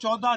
14